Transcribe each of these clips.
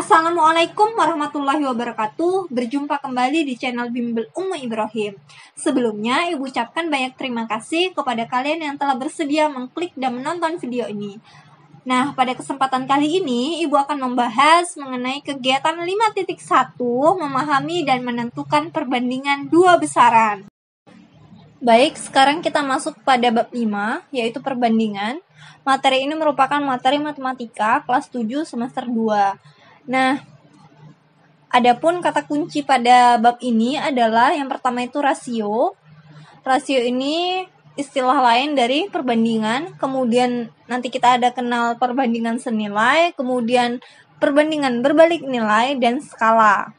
Assalamualaikum warahmatullahi wabarakatuh. Berjumpa kembali di channel Bimbel Ummu Ibrahim. Sebelumnya, Ibu ucapkan banyak terima kasih kepada kalian yang telah bersedia mengklik dan menonton video ini. Nah, pada kesempatan kali ini, Ibu akan membahas mengenai kegiatan 5.1 memahami dan menentukan perbandingan dua besaran. Baik, sekarang kita masuk pada bab 5, yaitu perbandingan. Materi ini merupakan materi matematika kelas 7 semester 2. Nah, adapun kata kunci pada bab ini adalah yang pertama itu rasio. Rasio ini istilah lain dari perbandingan. Kemudian nanti kita ada kenal perbandingan senilai, kemudian perbandingan berbalik nilai, dan skala.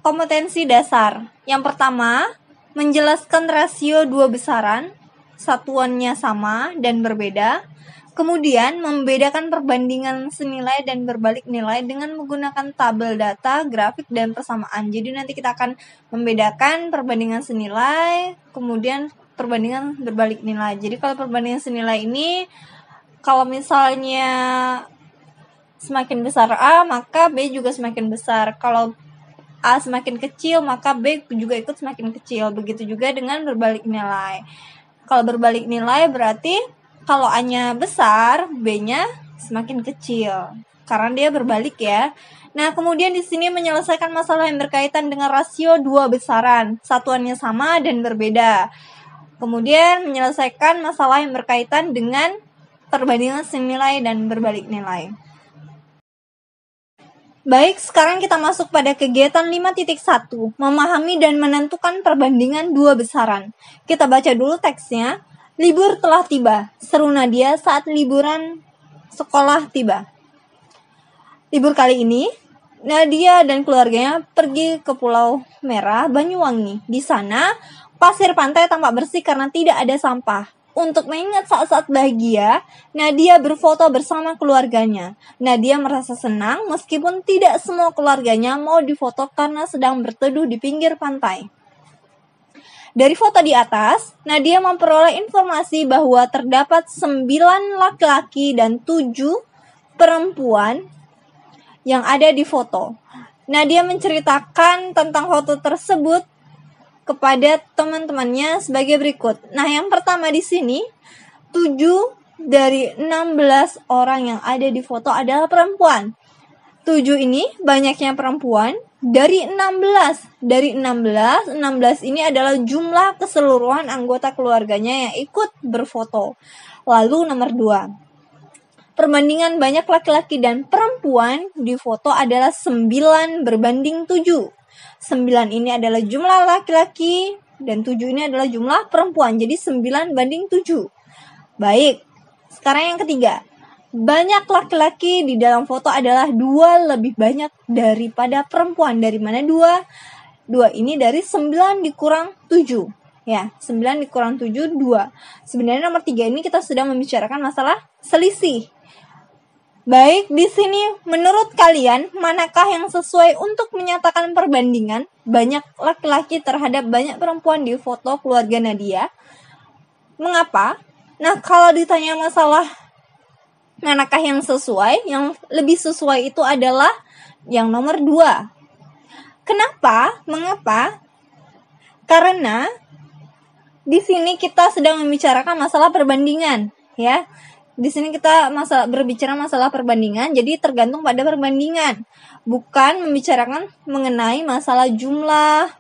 Kompetensi dasar. Yang pertama, menjelaskan rasio dua besaran, satuannya sama dan berbeda. Kemudian, membedakan perbandingan senilai dan berbalik nilai dengan menggunakan tabel data, grafik, dan persamaan. Jadi nanti kita akan membedakan perbandingan senilai, kemudian perbandingan berbalik nilai. Jadi kalau perbandingan senilai ini, kalau misalnya semakin besar A, maka B juga semakin besar. Kalau A semakin kecil, maka B juga ikut semakin kecil. Begitu juga dengan berbalik nilai. Kalau berbalik nilai berarti kalau A-nya besar, B-nya semakin kecil. Karena dia berbalik ya. Nah, kemudian di sini menyelesaikan masalah yang berkaitan dengan rasio dua besaran. Satuannya sama dan berbeda. Kemudian menyelesaikan masalah yang berkaitan dengan perbandingan senilai dan berbalik nilai. Baik, sekarang kita masuk pada kegiatan 5.1, memahami dan menentukan perbandingan dua besaran. Kita baca dulu teksnya. Libur telah tiba, seru Nadia saat liburan sekolah tiba. Libur kali ini, Nadia dan keluarganya pergi ke Pulau Merah, Banyuwangi. Di sana, pasir pantai tampak bersih karena tidak ada sampah. Untuk mengingat saat-saat bahagia, Nadia berfoto bersama keluarganya. Nadia merasa senang meskipun tidak semua keluarganya mau difoto karena sedang berteduh di pinggir pantai. Dari foto di atas, Nadia memperoleh informasi bahwa terdapat 9 laki-laki dan 7 perempuan yang ada di foto. Nadia menceritakan tentang foto tersebut kepada teman-temannya sebagai berikut. Nah, yang pertama di sini, 7 dari 16 orang yang ada di foto adalah perempuan. 7 ini banyaknya perempuan. Dari 16 ini adalah jumlah keseluruhan anggota keluarganya yang ikut berfoto. Lalu nomor 2. Perbandingan banyak laki-laki dan perempuan di foto adalah 9 berbanding 7. 9 ini adalah jumlah laki-laki dan 7 ini adalah jumlah perempuan. Jadi 9 banding 7. Baik, sekarang yang ketiga. Banyak laki-laki di dalam foto adalah 2 lebih banyak daripada perempuan. Dari mana 2? 2 ini dari 9 dikurang 7. Ya, 9 dikurang 7, 2. Sebenarnya nomor 3 ini kita sedang membicarakan masalah selisih. Baik, di sini menurut kalian, manakah yang sesuai untuk menyatakan perbandingan banyak laki-laki terhadap banyak perempuan di foto keluarga Nadia? Mengapa? Nah, kalau ditanya masalah manakah yang sesuai? Yang lebih sesuai itu adalah yang nomor 2. Kenapa? Mengapa? Karena di sini kita sedang membicarakan masalah perbandingan, ya. Di sini kita berbicara masalah perbandingan, jadi tergantung pada perbandingan, bukan membicarakan mengenai masalah jumlah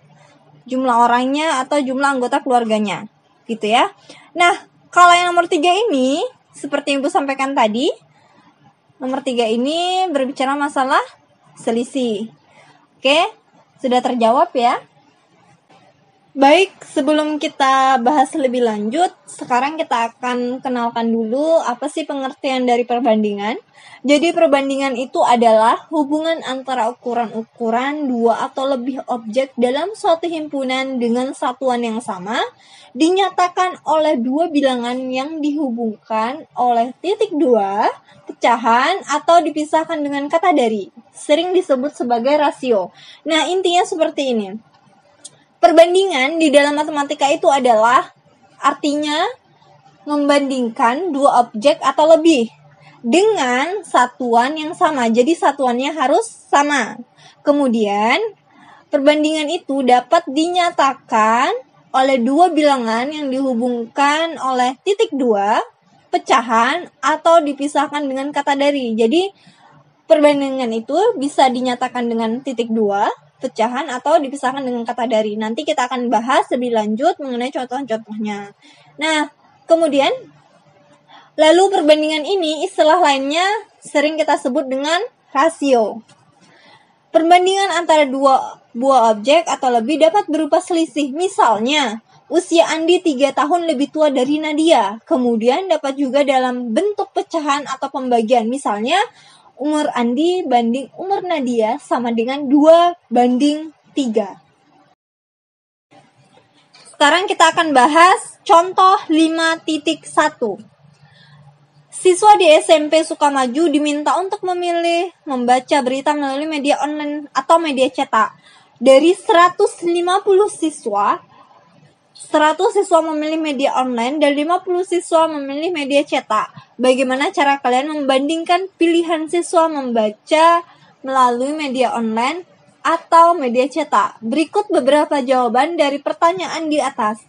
orangnya atau jumlah anggota keluarganya, gitu ya. Nah, kalau yang nomor 3 ini seperti yang Ibu sampaikan tadi, nomor 3 ini berbicara masalah selisih. Oke, sudah terjawab ya? Baik, sebelum kita bahas lebih lanjut, sekarang kita akan kenalkan dulu apa sih pengertian dari perbandingan. Jadi perbandingan itu adalah hubungan antara ukuran-ukuran 2 atau lebih objek dalam suatu himpunan dengan satuan yang sama, dinyatakan oleh 2 bilangan yang dihubungkan oleh titik 2, pecahan, atau dipisahkan dengan kata dari. Sering disebut sebagai rasio. Nah, intinya seperti ini. Perbandingan di dalam matematika itu adalah artinya membandingkan 2 objek atau lebih. dengan satuan yang sama. Jadi satuannya harus sama. Kemudian perbandingan itu dapat dinyatakan oleh dua bilangan yang dihubungkan oleh titik 2, pecahan, atau dipisahkan dengan kata dari. Jadi perbandingan itu bisa dinyatakan dengan titik 2, pecahan, atau dipisahkan dengan kata dari. Nanti kita akan bahas lebih lanjut mengenai contoh-contohnya. Nah, kemudian lalu perbandingan ini istilah lainnya sering kita sebut dengan rasio. Perbandingan antara dua buah objek atau lebih dapat berupa selisih. Misalnya, usia Andi 3 tahun lebih tua dari Nadia. Kemudian dapat juga dalam bentuk pecahan atau pembagian. Misalnya, umur Andi banding umur Nadia sama dengan 2:3. Sekarang kita akan bahas contoh 5.1. Siswa di SMP Sukamaju diminta untuk memilih membaca berita melalui media online atau media cetak. Dari 150 siswa, 100 siswa memilih media online dan 50 siswa memilih media cetak. Bagaimana cara kalian membandingkan pilihan siswa membaca melalui media online atau media cetak? Berikut beberapa jawaban dari pertanyaan di atas.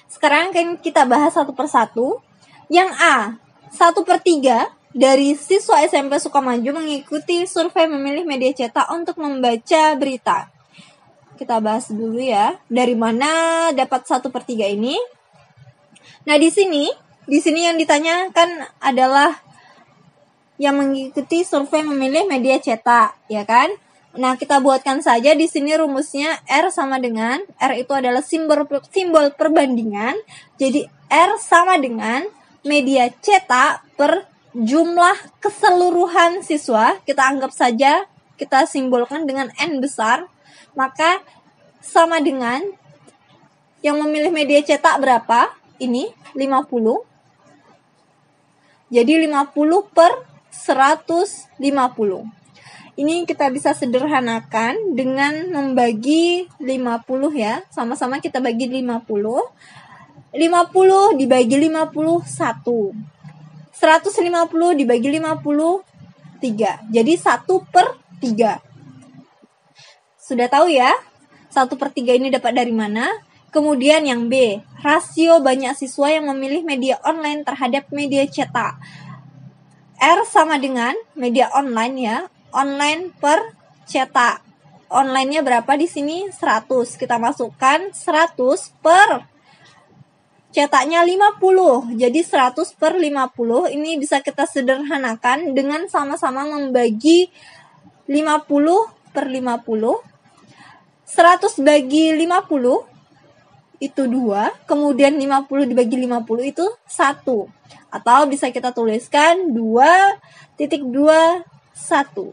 Sekarang kita bahas satu persatu. Yang A, 1/3 dari siswa SMP Sukamaju mengikuti survei memilih media cetak untuk membaca berita. Kita bahas dulu ya, dari mana dapat 1/3 ini. Nah, di sini yang ditanyakan adalah yang mengikuti survei memilih media cetak, ya kan? Nah, kita buatkan saja di sini rumusnya R sama dengan, R itu adalah simbol perbandingan. Jadi R sama dengan media cetak per jumlah keseluruhan siswa. Kita anggap saja, kita simbolkan dengan N besar. Maka sama dengan yang memilih media cetak berapa? Ini 50. Jadi 50 per 150. Ini kita bisa sederhanakan dengan membagi 50 ya. Sama-sama kita bagi 50. 50 dibagi 51. 150 dibagi 53. Jadi 1/3. Sudah tahu ya? 1/3 ini dapat dari mana? Kemudian yang B, rasio banyak siswa yang memilih media online terhadap media cetak. R sama dengan media online ya. Online per cetak. Online-nya berapa di sini? 100. Kita masukkan 100 per cetaknya 50. Jadi 100/50 ini bisa kita sederhanakan dengan sama-sama membagi 50/50. 100 bagi 50 itu 2. Kemudian 50 dibagi 50 itu 1. Atau bisa kita tuliskan 2.21.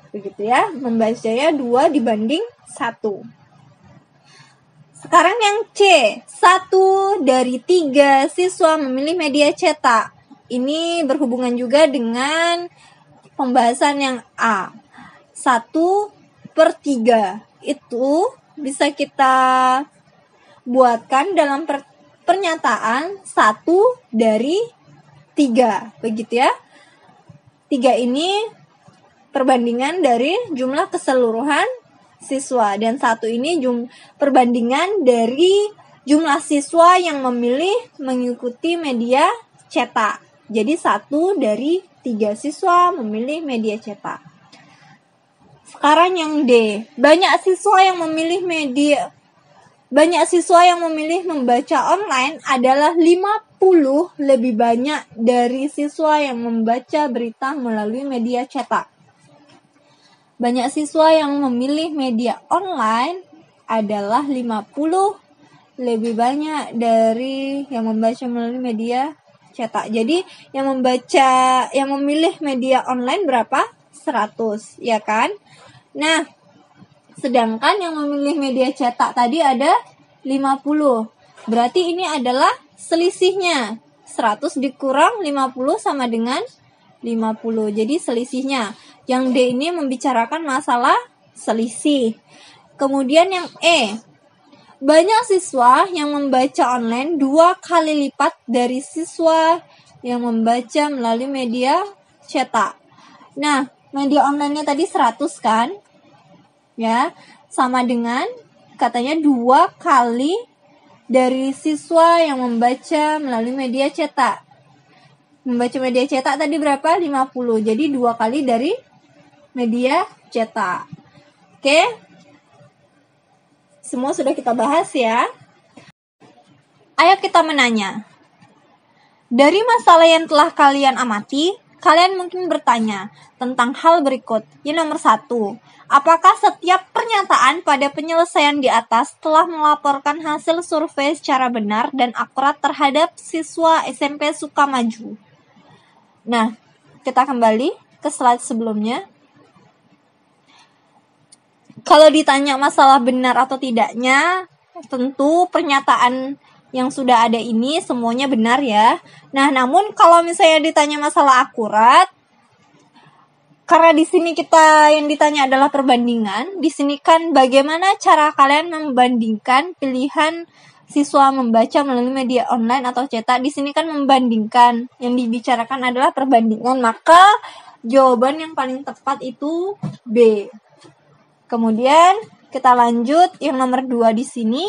Begitu ya. Membacanya 2 dibanding 1. Sekarang yang C, 1 dari 3 siswa memilih media cetak. Ini berhubungan juga dengan pembahasan yang A. 1/3 itu bisa kita buatkan dalam pernyataan 1 dari 3. Begitu ya. 3 ini perbandingan dari jumlah keseluruhan siswa, dan 1 ini perbandingan dari jumlah siswa yang memilih mengikuti media cetak. Jadi 1 dari 3 siswa memilih media cetak. Sekarang yang D, banyak siswa yang memilih membaca online adalah 50 lebih banyak dari siswa yang membaca berita melalui media cetak. Banyak siswa yang memilih media online adalah 50 lebih banyak dari yang membaca melalui media cetak. Jadi yang memilih media online berapa? 100, ya kan? Nah, sedangkan yang memilih media cetak tadi ada 50. Berarti ini adalah selisihnya. 100 dikurang 50 sama dengan 50. Jadi selisihnya. Yang D ini membicarakan masalah selisih. Kemudian yang E, banyak siswa yang membaca online 2 kali lipat dari siswa yang membaca melalui media cetak. Nah, media online-nya tadi 100 kan? Ya, sama dengan katanya 2 kali dari siswa yang membaca melalui media cetak. Membaca media cetak tadi berapa? 50. Jadi 2 kali dari media cetak. Oke? Semua sudah kita bahas ya. Ayo kita menanya. Dari masalah yang telah kalian amati, kalian mungkin bertanya tentang hal berikut. Yang nomor 1, apakah setiap pernyataan pada penyelesaian di atas telah melaporkan hasil survei secara benar dan akurat terhadap siswa SMP Sukamaju? Nah, kita kembali ke slide sebelumnya. Kalau ditanya masalah benar atau tidaknya, tentu pernyataan yang sudah ada ini semuanya benar ya. Nah, namun kalau misalnya ditanya masalah akurat, karena di sini kita yang ditanya adalah perbandingan, di sini kan bagaimana cara kalian membandingkan pilihan siswa membaca melalui media online atau cetak. Di sini kan membandingkan, yang dibicarakan adalah perbandingan, maka jawaban yang paling tepat itu B. Kemudian kita lanjut yang nomor 2 di sini,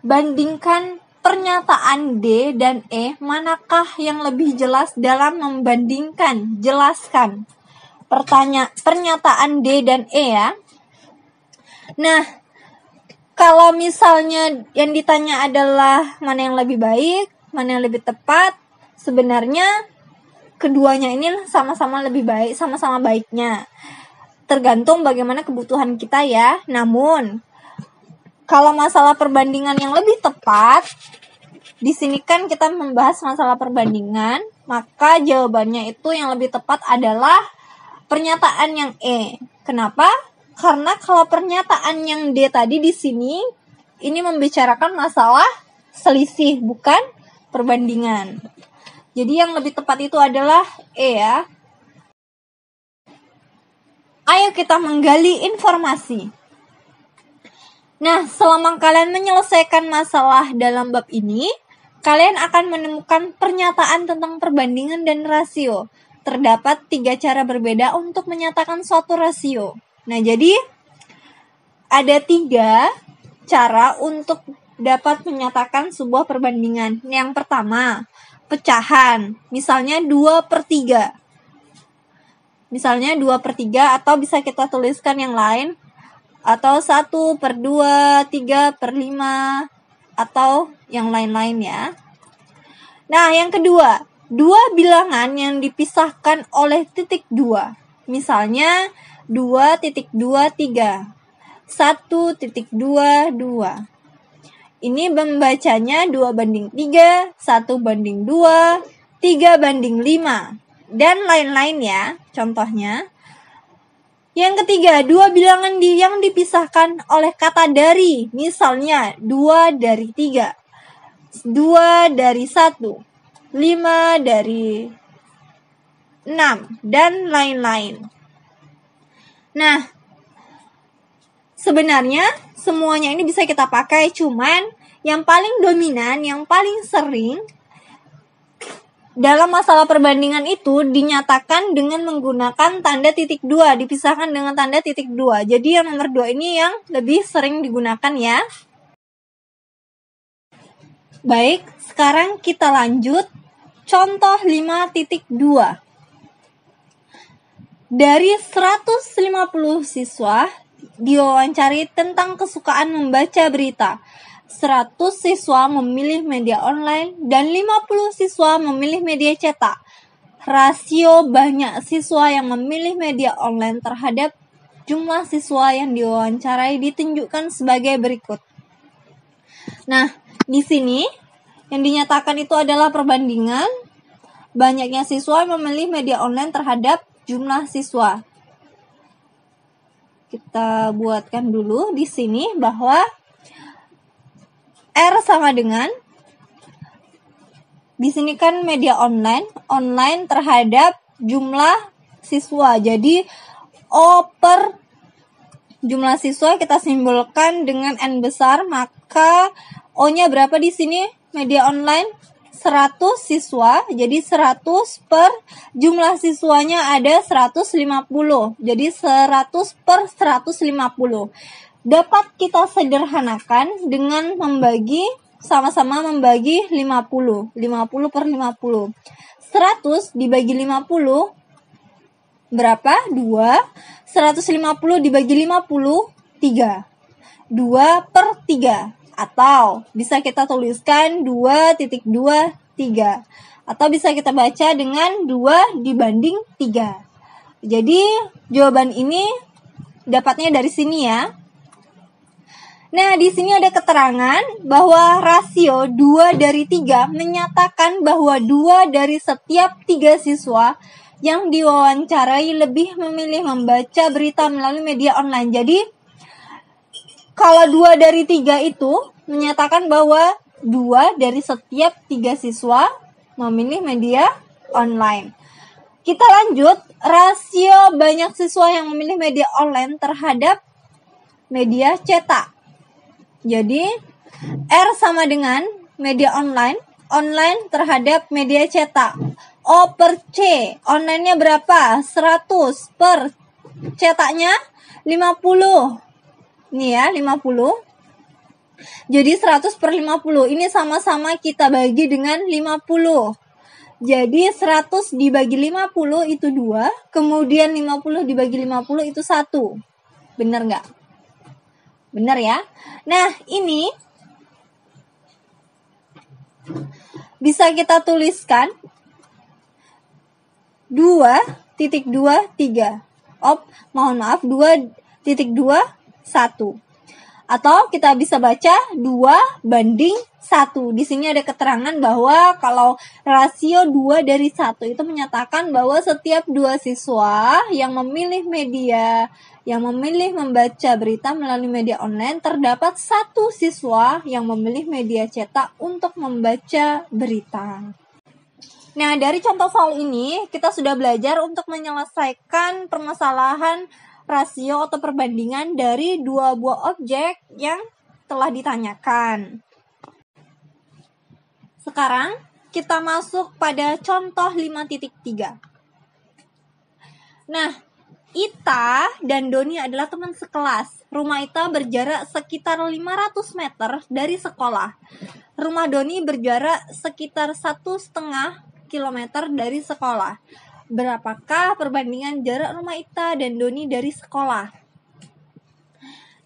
bandingkan pernyataan D dan E, manakah yang lebih jelas dalam membandingkan? Jelaskan. Pernyataan D dan E ya. Nah, kalau misalnya yang ditanya adalah mana yang lebih baik, mana yang lebih tepat, sebenarnya keduanya ini sama-sama lebih baik, sama-sama baiknya. Tergantung bagaimana kebutuhan kita ya. Namun, kalau masalah perbandingan yang lebih tepat, di sini kan kita membahas masalah perbandingan, maka jawabannya itu yang lebih tepat adalah pernyataan yang E. Kenapa? Karena kalau pernyataan yang D tadi di sini, ini membicarakan masalah selisih, bukan perbandingan. Jadi yang lebih tepat itu adalah E ya. Ayo kita menggali informasi. Nah, selama kalian menyelesaikan masalah dalam bab ini, kalian akan menemukan pernyataan tentang perbandingan dan rasio. Terdapat 3 cara berbeda untuk menyatakan suatu rasio. Nah, jadi ada 3 cara untuk dapat menyatakan sebuah perbandingan. Yang pertama, pecahan. Misalnya 2/3. Misalnya 2/3 atau bisa kita tuliskan yang lain. Atau 1/2, 3/5, atau yang lain-lain ya. Nah, yang kedua, 2 bilangan yang dipisahkan oleh titik 2. Misalnya 2.23, 1.22. Ini membacanya 2/3, 1/2, 3/5, dan lain-lain ya, contohnya. Yang ketiga, 2 bilangan yang dipisahkan oleh kata dari. Misalnya 2/3, 2/1, 5/6, dan lain-lain. Nah, sebenarnya semuanya ini bisa kita pakai, cuman yang paling dominan, yang paling sering dalam masalah perbandingan itu dinyatakan dengan menggunakan tanda titik 2, dipisahkan dengan tanda titik 2. Jadi yang nomor 2 ini yang lebih sering digunakan ya. Baik, sekarang kita lanjut contoh 5.2. Dari 150 siswa diwawancari tentang kesukaan membaca berita. 100 siswa memilih media online dan 50 siswa memilih media cetak. Rasio banyak siswa yang memilih media online terhadap jumlah siswa yang diwawancarai ditunjukkan sebagai berikut. Nah, di sini yang dinyatakan itu adalah perbandingan banyaknya siswa yang memilih media online terhadap jumlah siswa. Kita buatkan dulu di sini bahwa R sama dengan, di sini kan media online terhadap jumlah siswa. Jadi O per jumlah siswa kita simbolkan dengan N besar, maka O-nya berapa di sini? Media online 100 siswa, jadi 100 per jumlah siswanya ada 150. Jadi 100 per 150. Dapat kita sederhanakan dengan sama-sama membagi 50. 50 per 50. 100 dibagi 50 berapa? 2. 150 dibagi 50, 3. 2 per 3. Atau bisa kita tuliskan 2.23. Atau bisa kita baca dengan 2 dibanding 3. Jadi jawaban ini dapatnya dari sini ya. Nah, di sini ada keterangan bahwa rasio 2/3 menyatakan bahwa 2 dari setiap 3 siswa yang diwawancarai lebih memilih membaca berita melalui media online. Jadi, kalau 2/3 itu menyatakan bahwa 2 dari setiap 3 siswa memilih media online. Kita lanjut, rasio banyak siswa yang memilih media online terhadap media cetak. Jadi, R sama dengan media online terhadap media cetak. O per C, online-nya berapa? 100 per cetaknya 50. Ini ya, 50. Jadi 100 per 50. Ini sama-sama kita bagi dengan 50. Jadi 100 dibagi 50 itu 2. Kemudian 50 dibagi 50 itu 1. Benar nggak? Benar ya? Nah, ini bisa kita tuliskan 2.23. Mohon maaf, 2.21. Atau kita bisa baca 2/1. Di sini ada keterangan bahwa kalau rasio 2/1 itu menyatakan bahwa setiap 2 siswa yang memilih membaca berita melalui media online, terdapat 1 siswa yang memilih media cetak untuk membaca berita. Nah, dari contoh soal ini, kita sudah belajar untuk menyelesaikan permasalahan rasio atau perbandingan dari 2 buah objek yang telah ditanyakan. Sekarang, kita masuk pada contoh 5.3. Nah, Ita dan Doni adalah teman sekelas. Rumah Ita berjarak sekitar 500 meter dari sekolah. Rumah Doni berjarak sekitar 1,5 kilometer dari sekolah. Berapakah perbandingan jarak rumah Ita dan Doni dari sekolah?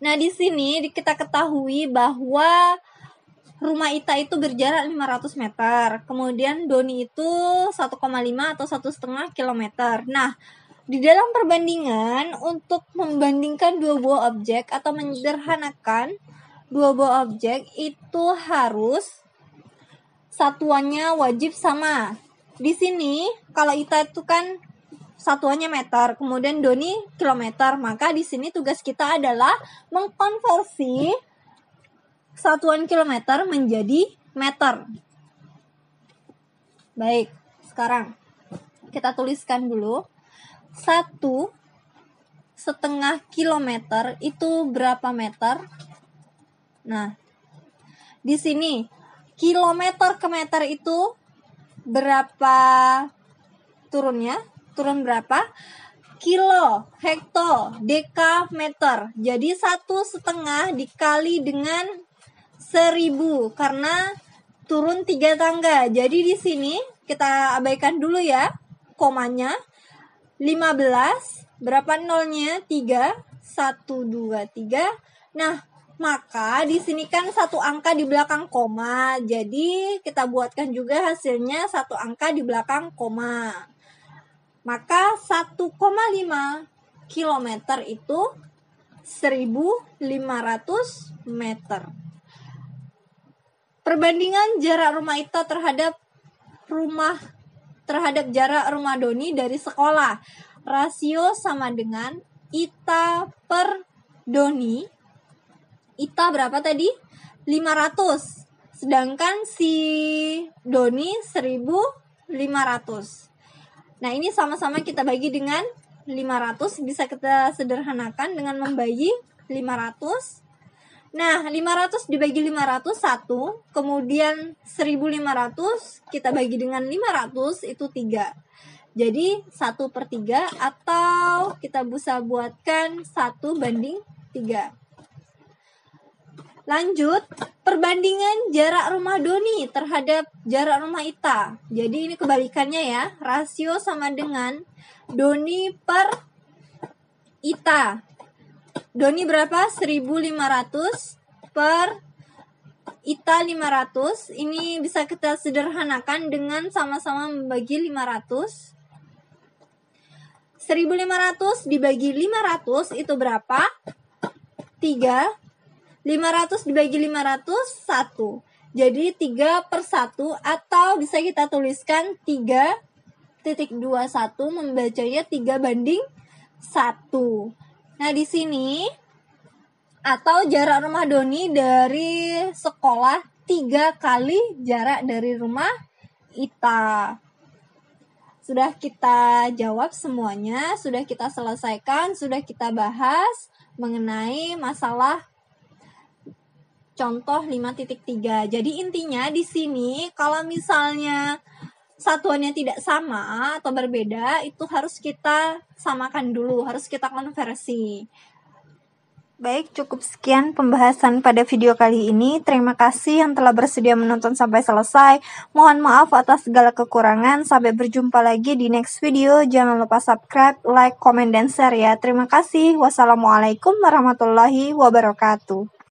Nah, di sini kita ketahui bahwa rumah Ita itu berjarak 500 meter. Kemudian Doni itu 1,5 atau 1,5 kilometer. Nah, di dalam perbandingan untuk membandingkan 2 buah objek atau menyederhanakan 2 buah objek itu harus satuannya wajib sama. Di sini kalau Ita itu kan satuannya meter, kemudian Doni kilometer, maka di sini tugas kita adalah mengkonversi satuan kilometer menjadi meter. Baik, sekarang kita tuliskan dulu 1,5 kilometer itu berapa meter? Nah, di sini kilometer ke meter itu berapa turunnya? Turun berapa? Kilo, hekto, deka, meter. Jadi 1,5 dikali dengan 1000 karena turun 3 tangga. Jadi di sini kita abaikan dulu ya komanya. 15, berapa nolnya? 3, 1, 2, 3. Nah, maka di sini kan 1 angka di belakang koma. Jadi kita buatkan juga hasilnya 1 angka di belakang koma. Maka 1,5 kilometer itu 1.500 meter. Perbandingan jarak rumah Ita terhadap jarak rumah Doni dari sekolah. Rasio sama dengan Ita per Doni. Ita berapa tadi? 500. Sedangkan si Doni 1.500. Nah, ini sama-sama kita bagi dengan 500. Bisa kita sederhanakan dengan membagi 500 Nah, 500 dibagi 500 1, kemudian 1500 kita bagi dengan 500 itu 3. Jadi 1/3 atau kita bisa buatkan 1/3. Lanjut, perbandingan jarak rumah Doni terhadap jarak rumah Ita. Jadi ini kebalikannya ya, rasio sama dengan Doni per Ita. Doni berapa? 1500 per Ita 500. Ini bisa kita sederhanakan dengan sama-sama membagi 500. 1500 dibagi 500 itu berapa? 3. 500 dibagi 500 1. Jadi 3/1 atau bisa kita tuliskan 3.21 membacanya 3/1. Nah, di sini atau jarak rumah Doni dari sekolah 3 kali jarak dari rumah Ita. Sudah kita jawab semuanya, sudah kita selesaikan, sudah kita bahas mengenai masalah contoh 5.3. Jadi intinya di sini kalau misalnya satuannya tidak sama atau berbeda, itu harus kita samakan dulu, harus kita konversi. Baik, cukup sekian pembahasan pada video kali ini. Terima kasih yang telah bersedia menonton sampai selesai. Mohon maaf atas segala kekurangan. Sampai berjumpa lagi di next video. Jangan lupa subscribe, like, komen, dan share ya. Terima kasih. Wassalamualaikum warahmatullahi wabarakatuh.